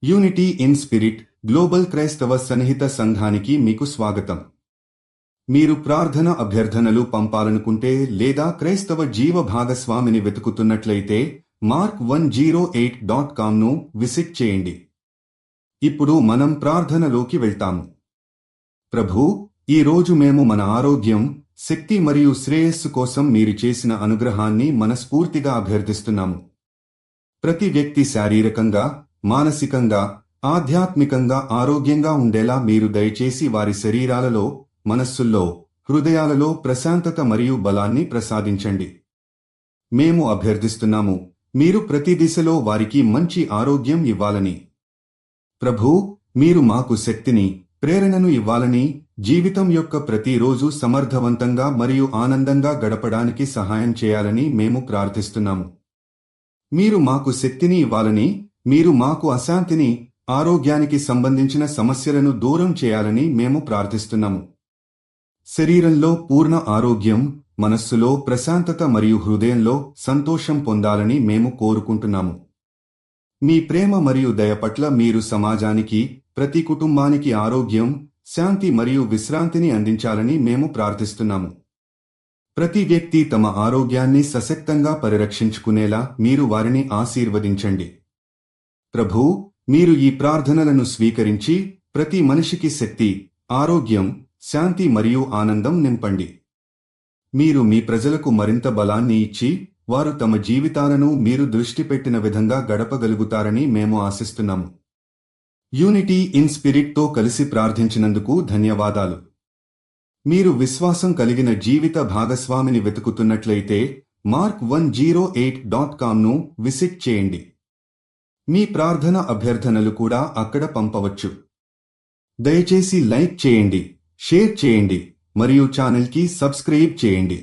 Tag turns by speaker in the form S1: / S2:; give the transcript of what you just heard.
S1: Unity in spirit global క్రైస్తవ సన్నిహిత సంఘానికి మీకు స్వాగతం. మీరు ప్రార్థన అభ్యర్థనలు పంపాలనుకుంటే లేదా క్రైస్తవ జీవ భాగస్వామిని వెతుకుతున్నట్లయితే mark108.comను విజిట్ చేయండి. ఇప్పుడు మనం ప్రార్థనలోకి వెళ్తాము. ప్రభూ, ఈ రోజు మేము మన ఆరోగ్యం, శక్తి మరియు శ్రేయస్సు కోసం మీరు చేసిన అనుగ్రహాన్ని మనస్ఫూర్తిగా అభ్యర్థిస్తున్నాము. ప్రతి వ్యక్తి శారీరకంగా, మానసికంగా, ఆధ్యాత్మికంగా ఆరోగ్యంగా ఉండేలా మీరు దయచేసి వారి శరీరాలలో, మనస్సుల్లో, హృదయాలలో ప్రశాంతత మరియు బలాన్ని ప్రసాదించండి. మేము అభ్యర్థిస్తున్నాము, మీరు ప్రతి దిశలో వారికి మంచి ఆరోగ్యం ఇవ్వాలని. ప్రభూ, మీరు మాకు శక్తిని, ప్రేరణను ఇవ్వాలని, జీవితం యొక్క ప్రతిరోజు సమర్థవంతంగా మరియు ఆనందంగా గడపడానికి సహాయం చేయాలని మేము ప్రార్థిస్తున్నాము. మీరు మాకు శక్తిని ఇవ్వాలని, మీరు మాకు అశాంతిని, ఆరోగ్యానికి సంబంధించిన సమస్యలను దూరం చేయాలని మేము ప్రార్థిస్తున్నాము. శరీరంలో పూర్ణ ఆరోగ్యం, మనస్సులో ప్రశాంతత మరియు హృదయంలో సంతోషం పొందాలని మేము కోరుకుంటున్నాము. మీ ప్రేమ మరియు దయ పట్ల మీరు సమాజానికి, ప్రతి కుటుంబానికి ఆరోగ్యం, శాంతి మరియు విశ్రాంతిని అందించాలని మేము ప్రార్థిస్తున్నాము. ప్రతి వ్యక్తి తమ ఆరోగ్యాన్ని సశక్తంగా పరిరక్షించుకునేలా మీరు వారిని ఆశీర్వదించండి. ప్రభూ, మీరు ఈ ప్రార్థనలను స్వీకరించి ప్రతి మనిషికి శక్తి, ఆరోగ్యం, శాంతి మరియు ఆనందం నింపండి. మీరు మీ ప్రజలకు మరింత బలాన్ని ఇచ్చి వారు తమ జీవితాలను మీరు దృష్టి పెట్టిన విధంగా గడపగలుగుతారని మేము ఆశిస్తున్నాము. యూనిటీ ఇన్ స్పిరిట్తో కలిసి ప్రార్థించినందుకు ధన్యవాదాలు. మీరు విశ్వాసం కలిగిన జీవిత భాగస్వామిని వెతుకుతున్నట్లయితే mark108.comను విజిట్ చేయండి. మీ ప్రార్థన అభ్యర్థనలు కూడా అక్కడ పంపవచ్చు. దయచేసి లైక్ చేయండి, షేర్ చేయండి మరియు ఛానల్కి సబ్స్క్రైబ్ చేయండి.